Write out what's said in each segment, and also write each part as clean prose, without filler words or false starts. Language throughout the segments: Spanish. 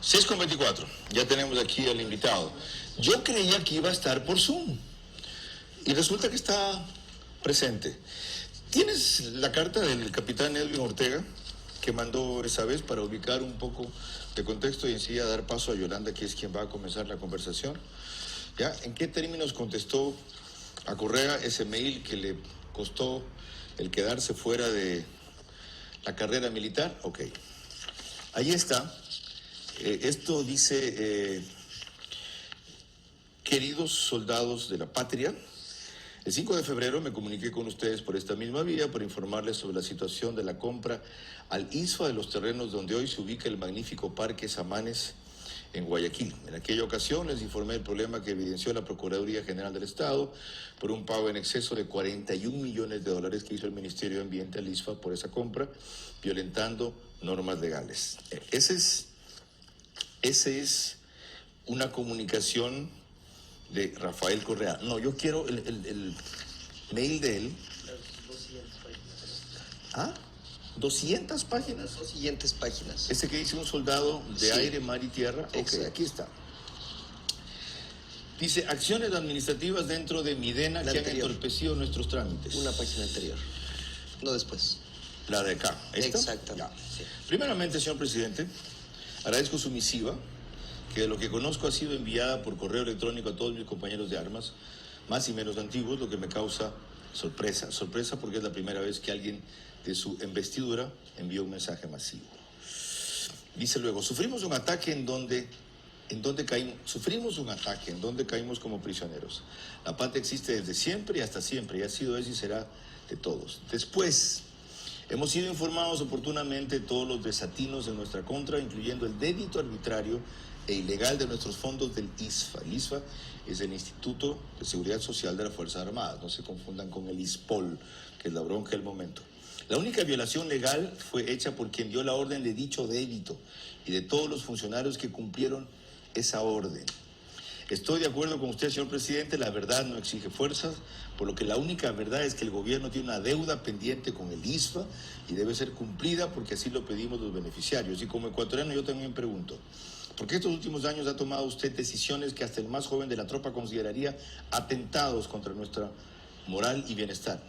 6:24. Ya tenemos aquí al invitado. Yo creía que iba a estar por Zoom y resulta que está presente. ¿Tienes la carta del capitán Edwin Ortega que mandó esa vez para ubicar un poco de contexto y enseguida dar paso a Yolanda, que es quien va a comenzar la conversación? ¿Ya? ¿En qué términos contestó a Correa ese mail que le costó el quedarse fuera de la carrera militar? Ok. Ahí está. Esto dice, queridos soldados de la patria, el 5 de febrero me comuniqué con ustedes por esta misma vía para informarles sobre la situación de la compra al ISFA de los terrenos donde hoy se ubica el magnífico Parque Samanes en Guayaquil. En aquella ocasión les informé el problema que evidenció la Procuraduría General del Estado por un pago en exceso de $41 millones que hizo el Ministerio de Ambiente al ISFA por esa compra, violentando normas legales. Ese es una comunicación de Rafael Correa. No, yo quiero el mail de él. Las 200 páginas. ¿Ah? ¿200 páginas? Las 2 siguientes páginas. Ese que dice un soldado de aire, mar y tierra. Exacto. Ok, aquí está. Dice, acciones administrativas dentro de Midena que han entorpecido nuestros trámites. Una página anterior, no después. La de acá. ¿Esta? Exactamente. Sí. Primeramente, señor presidente, agradezco su misiva, que de lo que conozco ha sido enviada por correo electrónico a todos mis compañeros de armas, más y menos antiguos, lo que me causa sorpresa. Sorpresa porque es la primera vez que alguien de su investidura envió un mensaje masivo. Dice luego, sufrimos un ataque en donde caímos como prisioneros. La patria existe desde siempre y hasta siempre, y ha sido, es y será de todos. Después, hemos sido informados oportunamente de todos los desatinos en nuestra contra, incluyendo el débito arbitrario e ilegal de nuestros fondos del ISFA. El ISFA es el Instituto de Seguridad Social de las Fuerzas Armadas, no se confundan con el ISPOL, que es la bronca del momento. La única violación legal fue hecha por quien dio la orden de dicho débito y de todos los funcionarios que cumplieron esa orden. Estoy de acuerdo con usted, señor presidente, la verdad no exige fuerzas, por lo que la única verdad es que el gobierno tiene una deuda pendiente con el ISFA y debe ser cumplida porque así lo pedimos los beneficiarios. Y como ecuatoriano yo también pregunto, ¿por qué estos últimos años ha tomado usted decisiones que hasta el más joven de la tropa consideraría atentados contra nuestra moral y bienestar?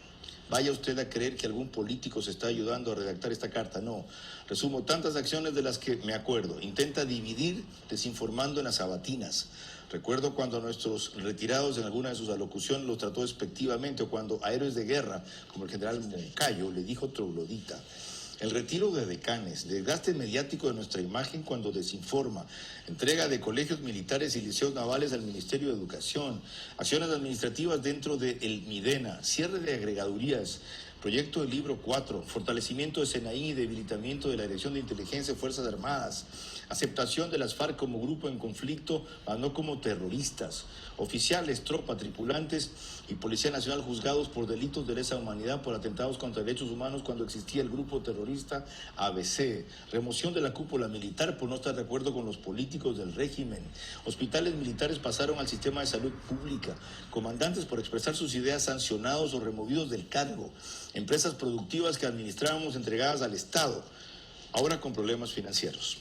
Vaya usted a creer que algún político se está ayudando a redactar esta carta. No. Resumo tantas acciones de las que me acuerdo. Intenta dividir desinformando en las sabatinas. Recuerdo cuando a nuestros retirados en alguna de sus alocuciones los trató despectivamente, o cuando a héroes de guerra, como el general Moncayo, le dijo troglodita. El retiro de decanes, desgaste mediático de nuestra imagen cuando desinforma, entrega de colegios militares y liceos navales al Ministerio de Educación, acciones administrativas dentro de el Midena, cierre de agregadurías, proyecto del libro 4, fortalecimiento de SENAI y debilitamiento de la Dirección de Inteligencia de Fuerzas Armadas, aceptación de las FARC como grupo en conflicto, mas no como terroristas, oficiales, tropa, tripulantes y Policía Nacional juzgados por delitos de lesa humanidad por atentados contra derechos humanos cuando existía el grupo terrorista ABC, remoción de la cúpula militar por no estar de acuerdo con los políticos del régimen, hospitales militares pasaron al sistema de salud pública, comandantes por expresar sus ideas sancionados o removidos del cargo, empresas productivas que administrábamos entregadas al Estado, ahora con problemas financieros.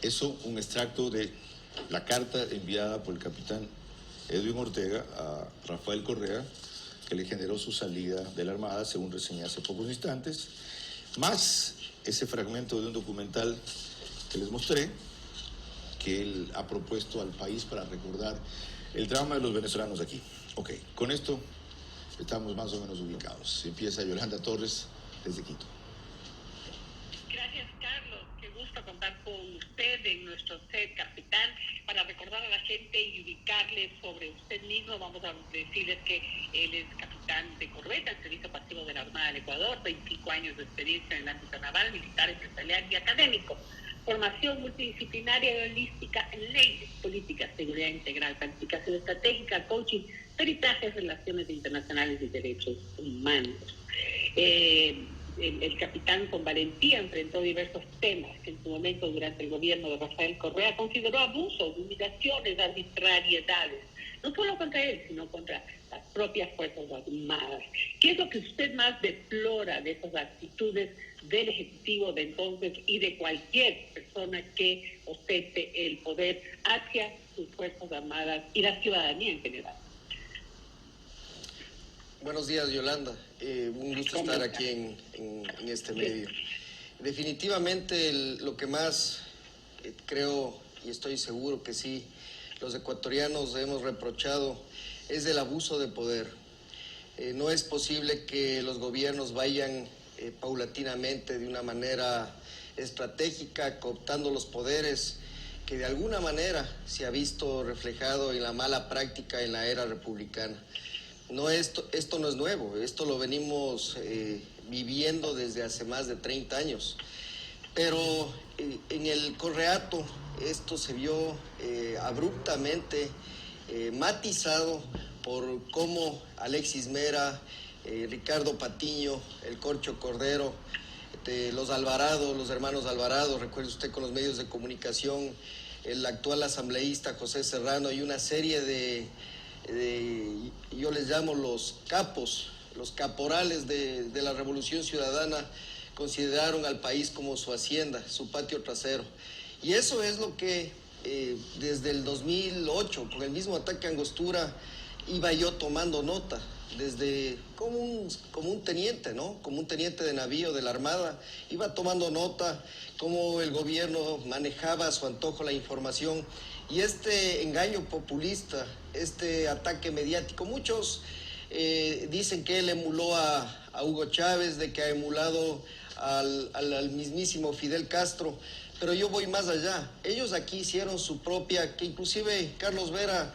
Eso, un extracto de la carta enviada por el capitán Edwin Ortega a Rafael Correa, que le generó su salida de la Armada, según reseñé hace pocos instantes, más ese fragmento de un documental que les mostré, que él ha propuesto al país para recordar el drama de los venezolanos aquí. Ok, con esto estamos más o menos ubicados. Empieza Yolanda Torres desde Quito. Gracias, Carlos. Qué gusto contar con usted en nuestro set, capitán, para recordar a la gente y ubicarle sobre usted mismo. Vamos a decirles que él es capitán de corbeta en servicio pasivo de la Armada del Ecuador, 25 años de experiencia en el ámbito naval, militar, empresarial y académico. Formación multidisciplinaria y holística en leyes, políticas, seguridad integral, planificación estratégica, coaching, peritajes, relaciones internacionales y derechos humanos. El capitán con valentía enfrentó diversos temas que en su momento durante el gobierno de Rafael Correa consideró abusos, humillaciones, arbitrariedades. no solo contra él, sino contra las propias Fuerzas Armadas. ¿Qué es lo que usted más deplora de esas actitudes del Ejecutivo de entonces y de cualquier persona que ostente el poder hacia sus Fuerzas Armadas y la ciudadanía en general? Buenos días, Yolanda. Un gusto estar aquí en este medio. Definitivamente lo que más creo y estoy seguro que sí, los ecuatorianos hemos reprochado es el abuso de poder. No es posible que los gobiernos vayan paulatinamente, de una manera estratégica, cooptando los poderes que de alguna manera se ha visto reflejado en la mala práctica en la era republicana. Esto no es nuevo, esto lo venimos viviendo desde hace más de 30 años. Pero en el Correato esto se vio abruptamente matizado por cómo Alexis Mera, Ricardo Patiño, el Corcho Cordero, los Alvarado, los hermanos Alvarado, recuerde usted con los medios de comunicación, el actual asambleísta José Serrano y una serie yo les llamo los capos, los caporales de la Revolución Ciudadana, consideraron al país como su hacienda, su patio trasero. Y eso es lo que desde el 2008, con el mismo ataque a Angostura, iba yo tomando nota, desde como un teniente, ¿no? Como un teniente de navío de la Armada, iba tomando nota cómo el gobierno manejaba a su antojo la información. Y este engaño populista, este ataque mediático, muchos dicen que él emuló a Hugo Chávez, de que ha emulado al mismísimo Fidel Castro, pero yo voy más allá. Ellos aquí hicieron su propia, que inclusive Carlos Vera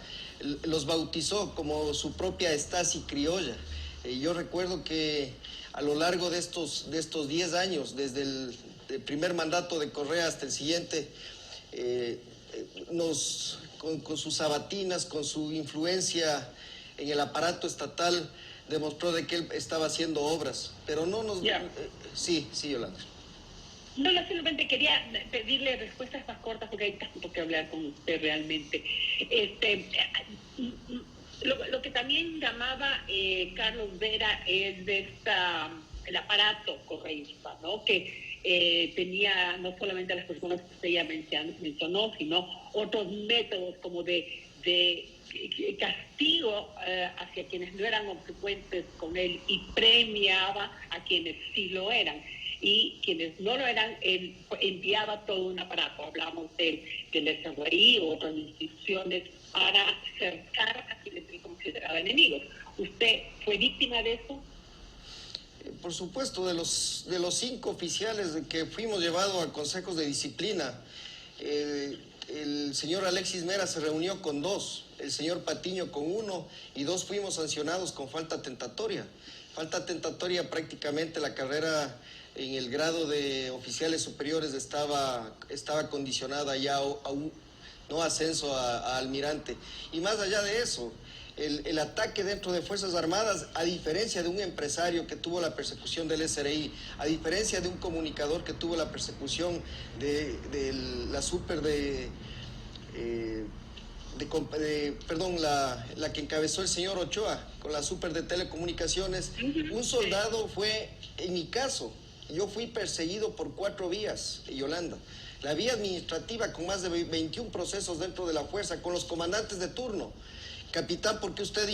los bautizó como su propia Stasi criolla. Yo recuerdo que a lo largo de estos 10 años, desde el primer mandato de Correa hasta el siguiente, con sus sabatinas, con su influencia en el aparato estatal, demostró de que él estaba haciendo obras, pero no nos... Sí, Yolanda. No, yo simplemente quería pedirle respuestas más cortas porque hay tanto que hablar con usted realmente. Lo que también llamaba Carlos Vera es de el aparato correísta, ¿no? Que tenía no solamente a las personas que usted ya mencionó, sino otros métodos como de castigo hacia quienes no eran obsecuentes con él y premiaba a quienes sí lo eran. Y quienes no lo eran, él enviaba todo un aparato. Hablamos del SRI u otras instituciones para cercar a quienes él consideraba enemigos. ¿Usted fue víctima de eso? Por supuesto, de los 5 oficiales que fuimos llevados a consejos de disciplina, el señor Alexis Mera se reunió con 2, el señor Patiño con 1 y 2 fuimos sancionados con falta tentatoria. Falta tentatoria, prácticamente la carrera en el grado de oficiales superiores estaba condicionada ya a un no ascenso a almirante. Y más allá de eso, el ataque dentro de Fuerzas Armadas, a diferencia de un empresario que tuvo la persecución del SRI, a diferencia de un comunicador que tuvo la persecución de la super la que encabezó el señor Ochoa con la super de telecomunicaciones, un soldado fue, en mi caso, yo fui perseguido por 4 vías, Yolanda. La vía administrativa con más de 21 procesos dentro de la fuerza, con los comandantes de turno. Capitán, ¿por qué usted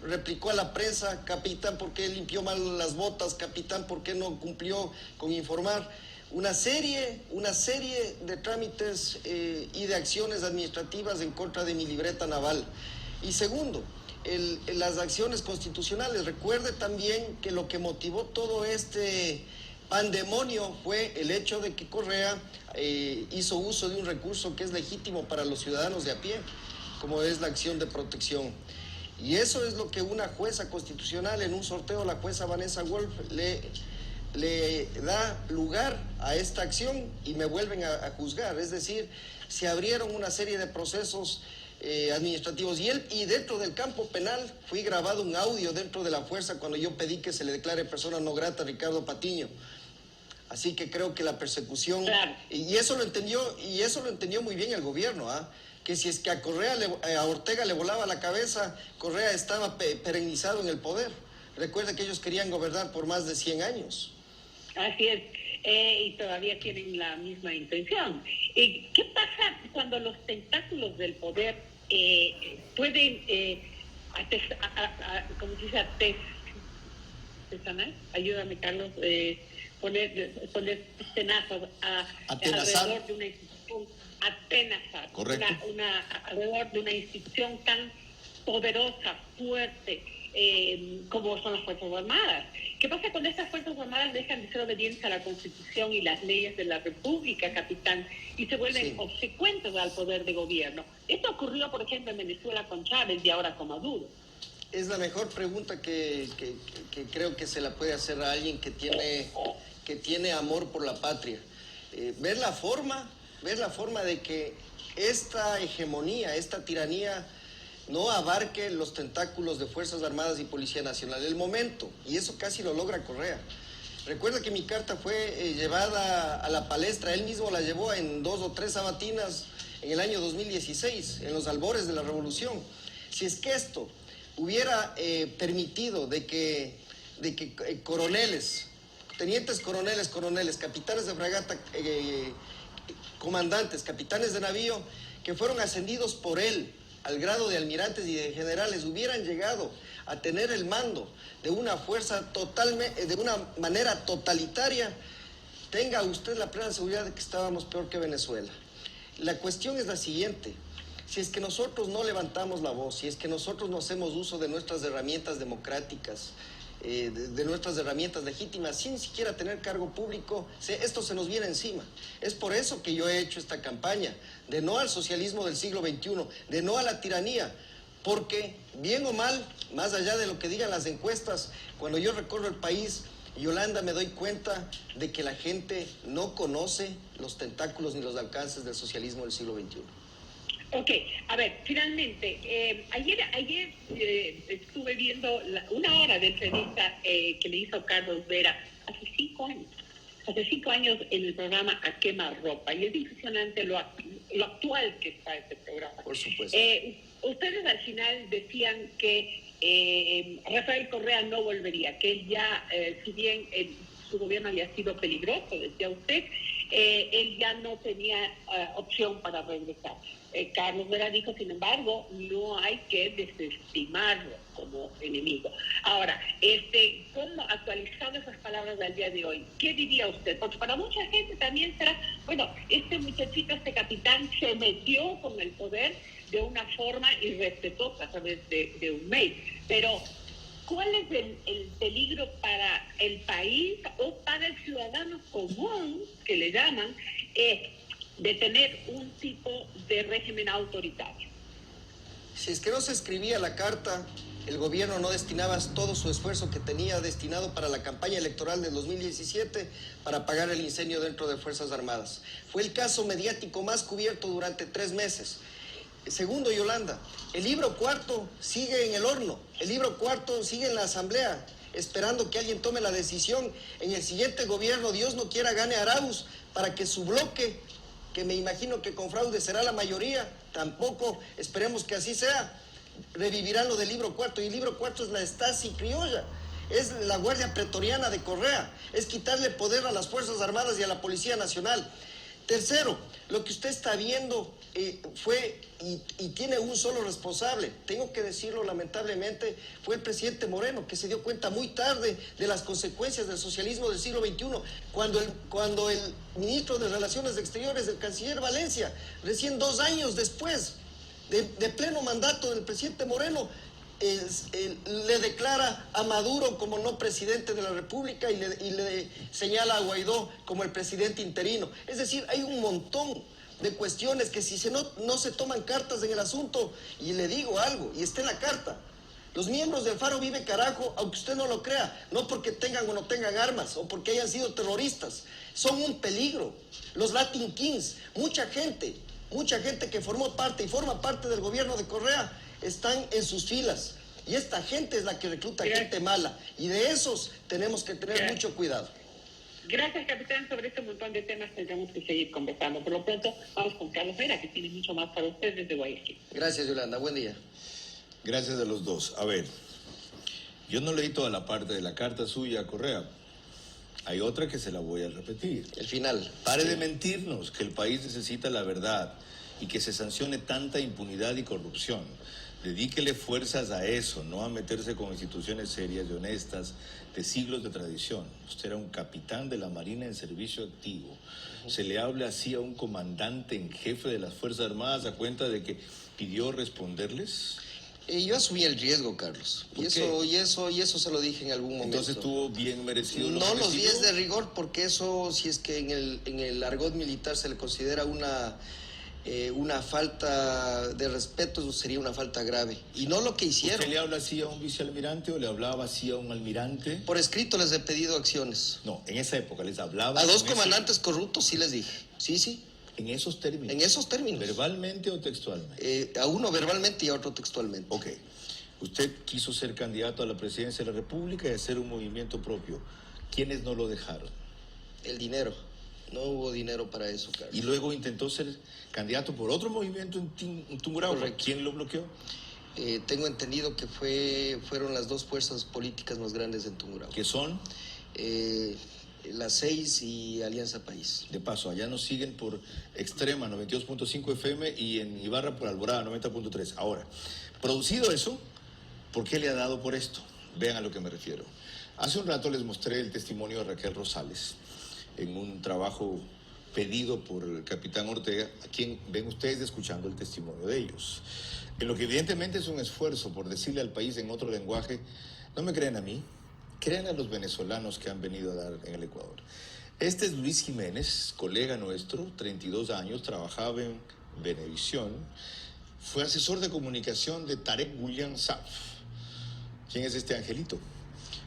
replicó a la prensa? Capitán, ¿por qué limpió mal las botas? Capitán, ¿por qué no cumplió con informar? Una serie de trámites y de acciones administrativas en contra de mi libreta naval. Y segundo, las acciones constitucionales. Recuerde también que lo que motivó todo este pandemonio fue el hecho de que Correa hizo uso de un recurso que es legítimo para los ciudadanos de a pie, como es la acción de protección. Y eso es lo que una jueza constitucional, en un sorteo, la jueza Vanessa Wolf, le da lugar a esta acción y me vuelven a juzgar. Es decir, se abrieron una serie de procesos administrativos y dentro del campo penal fui grabado un audio dentro de la fuerza cuando yo pedí que se le declare persona no grata a Ricardo Patiño. Así que creo que la persecución, claro, y eso lo entendió muy bien el gobierno, que si es que a a Ortega le volaba la cabeza, Correa estaba perennizado en el poder. Recuerda que ellos querían gobernar por más de 100 años. así es, y todavía tienen la misma intención. ¿Qué pasa cuando los tentáculos del poder pueden, ¿cómo se dice? Ayúdame, Carlos, poner tenazos alrededor de una institución, atenazar, correcto, alrededor de una institución tan poderosa, fuerte, como son las Fuerzas Armadas? ¿Qué pasa cuando estas Fuerzas Armadas dejan de ser obedientes a la Constitución y las leyes de la República, capitán, y se vuelven obsecuentes al poder de gobierno? Esto ocurrió, por ejemplo, en Venezuela con Chávez y ahora con Maduro. Es la mejor pregunta que creo que se la puede hacer a alguien que tiene amor por la patria. Ver la forma de que esta hegemonía, esta tiranía no abarque los tentáculos de Fuerzas Armadas y Policía Nacional. El momento, y eso casi lo logra Correa. Recuerda que mi carta fue llevada a la palestra, él mismo la llevó en 2 o 3 sabatinas en el año 2016, en los albores de la revolución. Si es que esto hubiera permitido de que coroneles, tenientes coroneles, capitanes de fragata, comandantes, capitanes de navío, que fueron ascendidos por él al grado de almirantes y de generales, hubieran llegado a tener el mando de una fuerza totalmente, de una manera totalitaria, tenga usted la plena seguridad de que estábamos peor que Venezuela. La cuestión es la siguiente: si es que nosotros no levantamos la voz, si es que nosotros no hacemos uso de nuestras herramientas democráticas, de nuestras herramientas legítimas, sin siquiera tener cargo público, esto se nos viene encima. Es por eso que yo he hecho esta campaña de no al socialismo del siglo XXI, de no a la tiranía, porque bien o mal, más allá de lo que digan las encuestas, cuando yo recorro el país, Yolanda, me doy cuenta de que la gente no conoce los tentáculos ni los alcances del socialismo del siglo XXI. Ok, a ver, finalmente, ayer estuve viendo una hora de entrevista que le hizo Carlos Vera hace 5 años. Hace 5 años en el programa A Quemarropa, y es impresionante lo actual que está este programa. Por supuesto. Ustedes al final decían que Rafael Correa no volvería, que él ya, si bien su gobierno había sido peligroso, decía usted, él ya no tenía opción para regresar. Carlos Vera dijo, sin embargo, no hay que desestimarlo como enemigo. Ahora, ¿cómo actualizando esas palabras del día de hoy? ¿Qué diría usted? Porque para mucha gente también será, bueno, este muchachito, este capitán, se metió con el poder de una forma irrespetuosa a través de un mail. Pero, ¿cuál es el peligro para el país o para el ciudadano común, que le llaman, de tener un tipo de régimen autoritario? Si es que no se escribía la carta, el gobierno no destinaba todo su esfuerzo que tenía destinado para la campaña electoral del 2017 para pagar el incendio dentro de Fuerzas Armadas. Fue el caso mediático más cubierto durante 3 meses. Segundo, Yolanda, el libro cuarto sigue en el horno, el libro cuarto sigue en la asamblea, esperando que alguien tome la decisión. En el siguiente gobierno, Dios no quiera, gane Arauz, para que su bloque, que me imagino que con fraude será la mayoría, tampoco esperemos que así sea, revivirán lo del libro cuarto. Y el libro cuarto es la Stasi criolla, es la Guardia Pretoriana de Correa, es quitarle poder a las Fuerzas Armadas y a la Policía Nacional. Tercero, lo que usted está viendo fue y tiene un solo responsable, tengo que decirlo lamentablemente, fue el presidente Moreno, que se dio cuenta muy tarde de las consecuencias del socialismo del siglo XXI, cuando el ministro de Relaciones Exteriores, el canciller Valencia, recién 2 años después de pleno mandato del presidente Moreno, le declara a Maduro como no presidente de la República y le señala a Guaidó como el presidente interino. Es decir, hay un montón de cuestiones que si no se toman cartas en el asunto, y le digo algo, y está en la carta, los miembros del Faro Vive Carajo, aunque usted no lo crea, no porque tengan o no tengan armas o porque hayan sido terroristas, son un peligro. Los Latin Kings, mucha gente que formó parte y forma parte del gobierno de Correa, están en sus filas. Y esta gente es la que recluta gente mala. Y de esos tenemos que tener mucho cuidado. Gracias, capitán. Sobre este montón de temas tendremos que seguir conversando. Por lo pronto, vamos con Carlos Vera, que tiene mucho más para usted desde Guayaquil. Gracias, Yolanda. Buen día. Gracias a los dos. A ver, yo no leí toda la parte de la carta suya a Correa. Hay otra que se la voy a repetir. El final. Pare de mentirnos, que el país necesita la verdad y que se sancione tanta impunidad y corrupción. Dedíquele fuerzas a eso, no a meterse con instituciones serias y honestas de siglos de tradición. Usted era un capitán de la Marina en servicio activo. Se le habla así a un comandante en jefe de las Fuerzas Armadas a cuenta de que pidió responderles. Yo asumí el riesgo, Carlos. Y eso se lo dije en algún momento. Entonces estuvo bien merecido. No los 10 de rigor, porque eso, si es que en el argot militar se le considera una falta de respeto, eso sería una falta grave. Y no lo que hicieron. ¿Usted le habla así a un vicealmirante o le hablaba así a un almirante? Por escrito les he pedido acciones. No, en esa época les hablaba. A dos comandantes corruptos sí les dije. Sí. En esos términos. En esos términos. ¿Verbalmente o textualmente? A uno verbalmente y a otro textualmente. Ok. Usted quiso ser candidato a la presidencia de la República y hacer un movimiento propio. ¿Quiénes no lo dejaron? El dinero. No hubo dinero para eso, Carlos. Y luego intentó ser candidato por otro movimiento en Tungurahua. Correcto. ¿Quién lo bloqueó? Tengo entendido que fueron las dos fuerzas políticas más grandes en Tungurahua. ¿Qué son? La 6 y Alianza País. De paso, allá nos siguen por Extrema 92.5 FM y en Ibarra por Alborada 90.3. Ahora, producido eso, ¿por qué le ha dado por esto? Vean a lo que me refiero. Hace un rato les mostré el testimonio de Raquel Rosales en un trabajo pedido por el capitán Ortega, a quien ven ustedes escuchando el testimonio de ellos. En lo que evidentemente es un esfuerzo por decirle al país en otro lenguaje, no me crean a mí, crean a los venezolanos que han venido a dar en el Ecuador. Este es Luis Jiménez, colega nuestro, 32 años, trabajaba en Venevisión, fue asesor de comunicación de Tarek William Saab. ¿Quién es este angelito?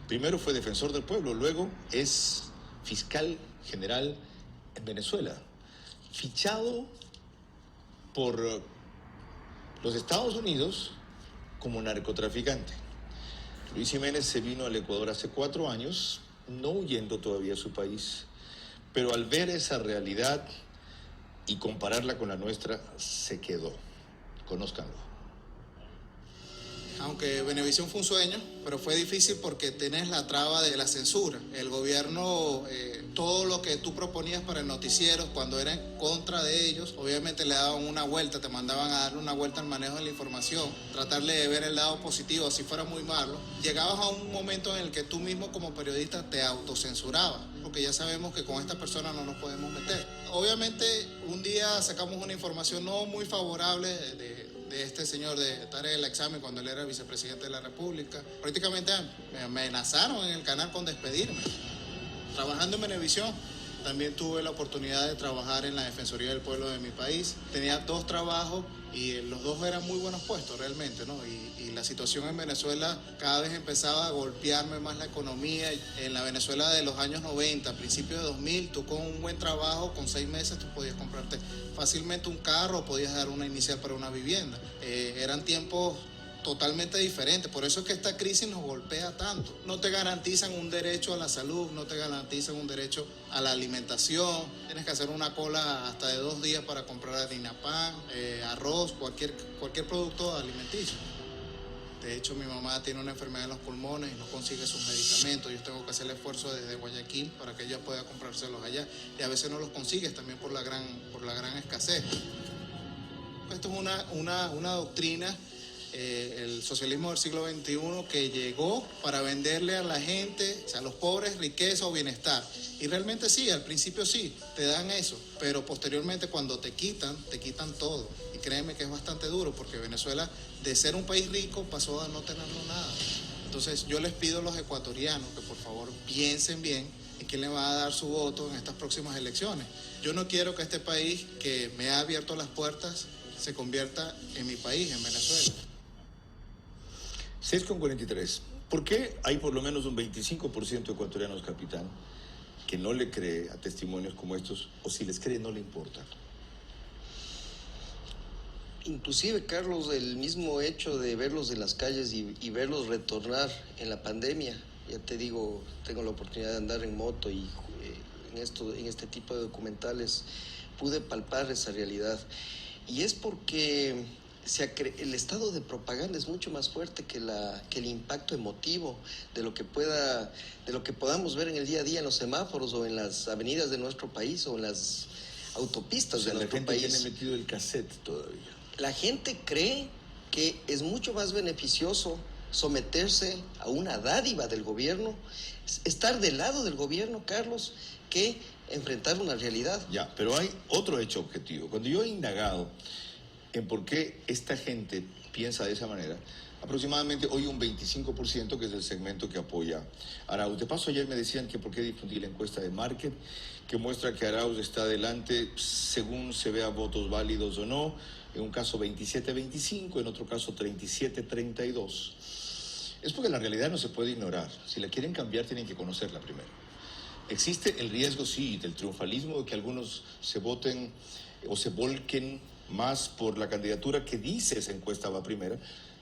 Primero fue defensor del pueblo, luego es fiscal general en Venezuela, fichado por los Estados Unidos como narcotraficante. Luis Jiménez se vino al Ecuador hace 4 años, no huyendo todavía a su país, pero al ver esa realidad y compararla con la nuestra, se quedó. Conózcanlo. Aunque Venevisión fue un sueño, pero fue difícil porque tenés la traba de la censura. El gobierno, todo lo que tú proponías para el noticiero, cuando era en contra de ellos, obviamente le daban una vuelta, te mandaban a darle una vuelta al manejo de la información, tratarle de ver el lado positivo, si fuera muy malo. Llegabas a un momento en el que tú mismo como periodista te autocensurabas, porque ya sabemos que con esta persona no nos podemos meter. Obviamente un día sacamos una información no muy favorable de este señor de Tarek El Examen cuando él era vicepresidente de la República. Prácticamente me amenazaron en el canal con despedirme. Trabajando en Venevisión, también tuve la oportunidad de trabajar en la Defensoría del Pueblo de mi país. Tenía 2 trabajos y los 2 eran muy buenos puestos realmente, ¿no? Y la situación en Venezuela cada vez empezaba a golpearme más la economía. En la Venezuela de los años 90, a principios de 2000, tú con un buen trabajo, con 6 meses, tú podías comprarte fácilmente un carro o podías dar una inicial para una vivienda. Eran tiempos totalmente diferente. Por eso es que esta crisis nos golpea tanto. No te garantizan un derecho a la salud, no te garantizan un derecho a la alimentación. Tienes que hacer una cola hasta de 2 días para comprar harina pan, arroz, cualquier producto alimenticio. De hecho, mi mamá tiene una enfermedad en los pulmones y no consigue sus medicamentos. Yo tengo que hacer el esfuerzo desde Guayaquil para que ella pueda comprárselos allá. Y a veces no los consigues también por la gran escasez. Esto es una doctrina, el socialismo del siglo XXI, que llegó para venderle a la gente, o sea, a los pobres, riqueza o bienestar. Y realmente sí, al principio sí, te dan eso, pero posteriormente cuando te quitan todo. Y créeme que es bastante duro, porque Venezuela, de ser un país rico, pasó a no tenerlo nada. Entonces yo les pido a los ecuatorianos que por favor piensen bien en quién le va a dar su voto en estas próximas elecciones. Yo no quiero que este país, que me ha abierto las puertas, se convierta en mi país, en Venezuela. 6:43. ¿Por qué hay por lo menos un 25% de ecuatorianos, capitán, que no le cree a testimonios como estos, o si les cree no le importa? Inclusive, Carlos, el mismo hecho de verlos en las calles y verlos retornar en la pandemia. Ya te digo, tengo la oportunidad de andar en moto y en este tipo de documentales, pude palpar esa realidad. Y es porque el estado de propaganda es mucho más fuerte que el impacto emotivo de lo que podamos ver en el día a día en los semáforos o en las avenidas de nuestro país o en las autopistas de nuestro país. La gente tiene metido el cassette todavía. La gente cree que es mucho más beneficioso someterse a una dádiva del gobierno, estar del lado del gobierno, Carlos, que enfrentar una realidad. Ya, pero hay otro hecho objetivo. Cuando yo he indagado en por qué esta gente piensa de esa manera, aproximadamente hoy un 25%, que es el segmento que apoya a Arauz. De paso, ayer me decían que por qué difundí la encuesta de Market, que muestra que Arauz está adelante según se vea votos válidos o no, en un caso 27-25, en otro caso 37-32. Es porque la realidad no se puede ignorar. Si la quieren cambiar, tienen que conocerla primero. Existe el riesgo, sí, del triunfalismo, de que algunos se voten o se volquen más por la candidatura que dice esa encuesta va primera.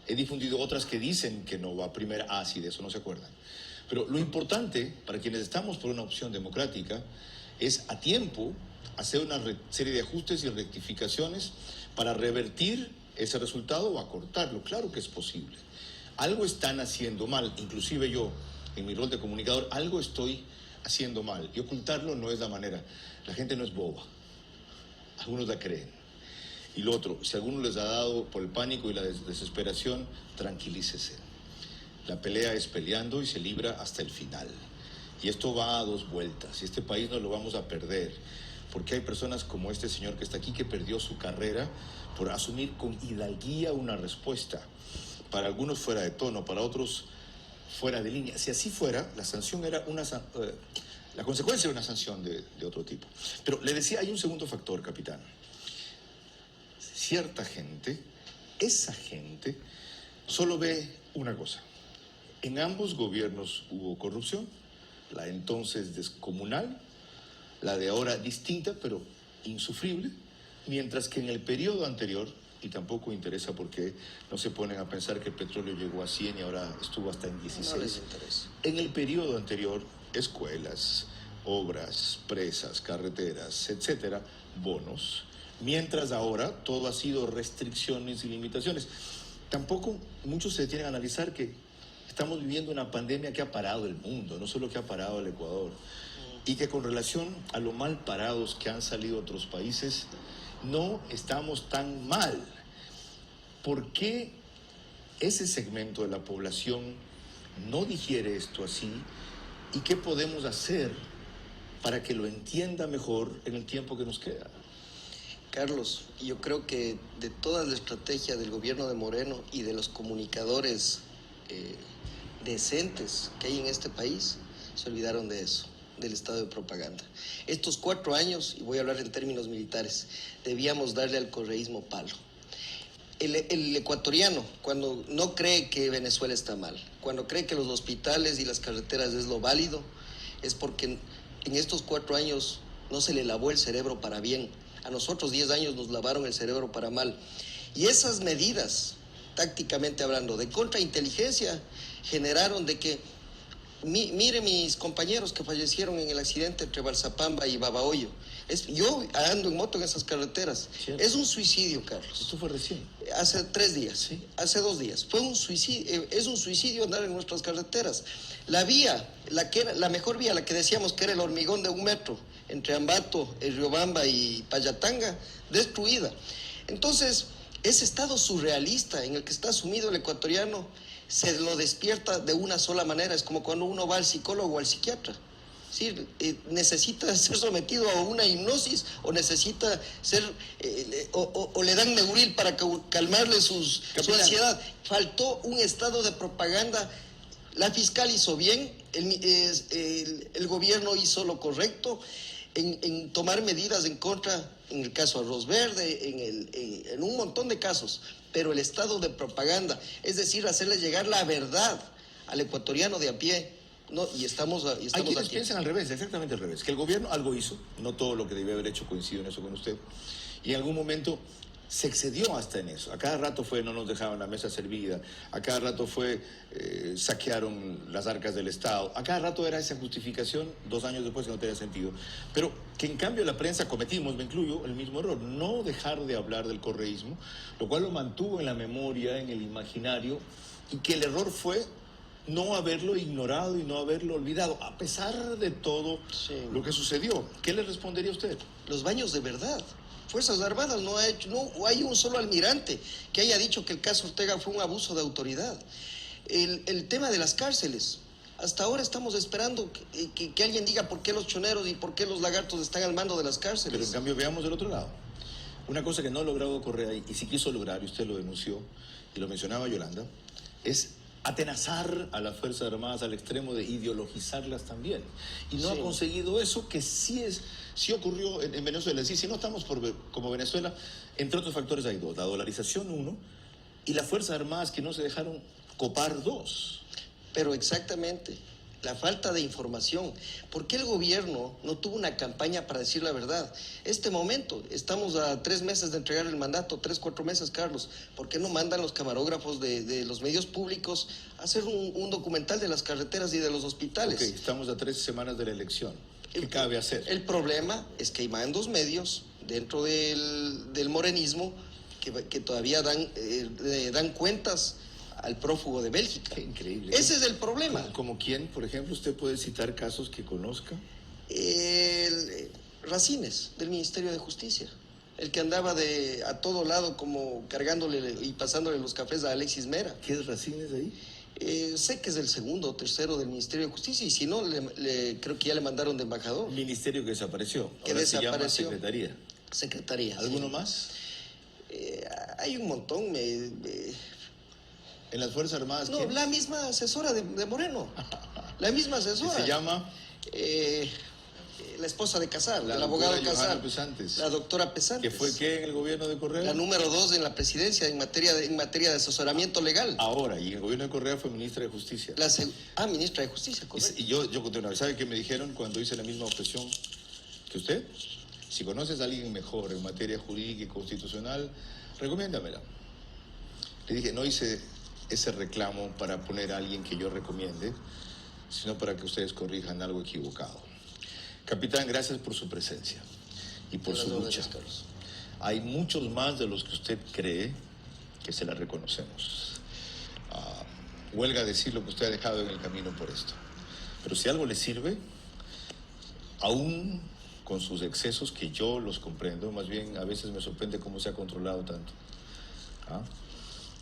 He difundido otras que dicen que no va primera. Ah, sí, de eso no se acuerdan. Pero lo importante, para quienes estamos por una opción democrática, es a tiempo hacer una serie de ajustes y rectificaciones para revertir ese resultado o acortarlo. Claro que es posible. Algo están haciendo mal, inclusive yo, en mi rol de comunicador, algo estoy haciendo mal. Y ocultarlo no es la manera. La gente no es boba. Algunos la creen. Y lo otro, si a algunos les ha dado por el pánico y la desesperación, tranquilícese. La pelea es peleando y se libra hasta el final. Y esto va a dos vueltas. Y este país no lo vamos a perder. Porque hay personas como este señor que está aquí que perdió su carrera por asumir con hidalguía una respuesta. Para algunos fuera de tono, para otros fuera de línea. Si así fuera, la sanción era la consecuencia era una sanción de otro tipo. Pero le decía, hay un segundo factor, capitán. Cierta gente, esa gente, solo ve una cosa. En ambos gobiernos hubo corrupción, la entonces descomunal, la de ahora distinta, pero insufrible, mientras que en el periodo anterior, y tampoco interesa porque no se ponen a pensar que el petróleo llegó a 100 y ahora estuvo hasta en 16. No les interesa. En el periodo anterior, escuelas, obras, presas, carreteras, etcétera, bonos, mientras ahora todo ha sido restricciones y limitaciones. Tampoco muchos se detienen a analizar que estamos viviendo una pandemia que ha parado el mundo, no solo que ha parado el Ecuador, y que con relación a lo mal parados que han salido otros países, no estamos tan mal. ¿Por qué ese segmento de la población no digiere esto así? ¿Y qué podemos hacer para que lo entienda mejor en el tiempo que nos queda? Carlos, yo creo que de toda la estrategia del gobierno de Moreno y de los comunicadores decentes que hay en este país, se olvidaron de eso, del estado de propaganda. Estos 4 años, y voy a hablar en términos militares, debíamos darle al correísmo palo. El ecuatoriano, cuando no cree que Venezuela está mal, cuando cree que los hospitales y las carreteras es lo válido, es porque en estos 4 años no se le lavó el cerebro para bien. A nosotros 10 años nos lavaron el cerebro para mal. Y esas medidas, tácticamente hablando, de contrainteligencia, generaron de que, mire mis compañeros que fallecieron en el accidente entre Balsapamba y Babahoyo. Yo ando en moto en esas carreteras. Cierto. Es un suicidio, Carlos. Esto fue recién. Hace 3 días, ¿Sí? Hace 2 días. Fue un suicidio, es un suicidio andar en nuestras carreteras. La vía, la mejor vía, la que decíamos que era el hormigón de 1 metro, entre Ambato, el Riobamba y Payatanga, destruida. Entonces, ese estado surrealista en el que está sumido el ecuatoriano se lo despierta de una sola manera. Es como cuando uno va al psicólogo o al psiquiatra. Sí, necesita ser sometido a una hipnosis o necesita ser o le dan Neuril para calmarle su ansiedad. Faltó un estado de propaganda. La fiscal hizo bien, el gobierno hizo lo correcto en tomar medidas en contra, en el caso Arroz Verde, en un montón de casos, pero el estado de propaganda, es decir, hacerle llegar la verdad al ecuatoriano de a pie. No, y estamos Hay quienes aquí. piensan al revés, exactamente al revés, que el gobierno algo hizo, no todo lo que debió haber hecho coincido en eso con usted, y en algún momento se excedió hasta en eso. A cada rato fue, no nos dejaban la mesa servida, a cada rato fue, saquearon las arcas del Estado, a cada rato era esa justificación, 2 años después que no tenía sentido. Pero que en cambio la prensa cometimos, me incluyo, el mismo error, no dejar de hablar del correísmo, lo cual lo mantuvo en la memoria, en el imaginario, y que el error fue no haberlo ignorado y no haberlo olvidado, a pesar de todo lo que sucedió. ¿Qué le respondería a usted? Los baños de verdad. Fuerzas Armadas no hay un solo almirante que haya dicho que el caso Ortega fue un abuso de autoridad. El tema de las cárceles. Hasta ahora estamos esperando que alguien diga por qué los choneros y por qué los lagartos están al mando de las cárceles. Pero en cambio veamos del otro lado. Una cosa que no ha logrado Correa y sí quiso lograr, y usted lo denunció, y lo mencionaba Yolanda, es atenazar a las Fuerzas Armadas al extremo de ideologizarlas también. Y no ha conseguido eso, que sí ocurrió en Venezuela. Sí, si no estamos como Venezuela, entre otros factores hay 2. La dolarización 1 y las Fuerzas Armadas que no se dejaron copar 2. Pero exactamente, la falta de información. ¿Por qué el gobierno no tuvo una campaña para decir la verdad? Este momento, estamos a 3 meses de entregar el mandato, 3, 4 meses, Carlos. ¿Por qué no mandan los camarógrafos de los medios públicos a hacer un documental de las carreteras y de los hospitales? Ok, estamos a 3 semanas de la elección. ¿Qué cabe hacer? El problema es que hay mandos medios dentro del morenismo que todavía dan cuentas al prófugo de Bélgica. Qué increíble. Ese es el problema. ¿Como quién, por ejemplo? ¿Usted puede citar casos que conozca? Racines, del Ministerio de Justicia. El que andaba a todo lado como cargándole y pasándole los cafés a Alexis Mera. ¿Qué es Racines ahí? Sé que es del 2º o 3º del Ministerio de Justicia, y si no, creo que ya le mandaron de embajador. Ministerio que desapareció. Que Ahora desapareció. se llama Secretaría. Secretaría. ¿Alguno más? Hay un montón. ¿En las Fuerzas Armadas No, quién? la misma asesora de Moreno. La misma asesora. ¿Qué se llama? La esposa de Casar, La el abogado doctora Casar. Johanna Pesantes. La doctora Pesantes. ¿Que fue qué en el gobierno de Correa? La número 2 en la presidencia en materia de asesoramiento legal. Ahora, y en el gobierno de Correa fue ministra de Justicia. Ministra de Justicia, correcto. Y yo conté una vez, ¿sabe qué me dijeron cuando hice la misma objeción que usted? Si conoces a alguien mejor en materia jurídica y constitucional, recomiéndamela. Le dije, no hice ese reclamo para poner a alguien que yo recomiende, sino para que ustedes corrijan algo equivocado. Capitán, gracias por su presencia y por su lucha. Hay muchos más de los que usted cree que se la reconocemos. Huelga decir lo que usted ha dejado en el camino por esto. Pero si algo le sirve, aún con sus excesos, que yo los comprendo, más bien a veces me sorprende cómo se ha controlado tanto.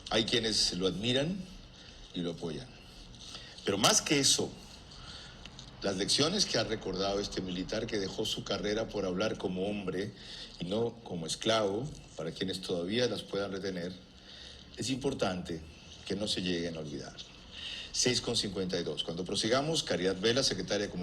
Hay quienes lo admiran y lo apoyan. Pero más que eso, las lecciones que ha recordado este militar que dejó su carrera por hablar como hombre y no como esclavo, para quienes todavía las puedan retener, es importante que no se lleguen a olvidar. 6:52. Cuando prosigamos, Caridad Vela, secretaria de Comunicación.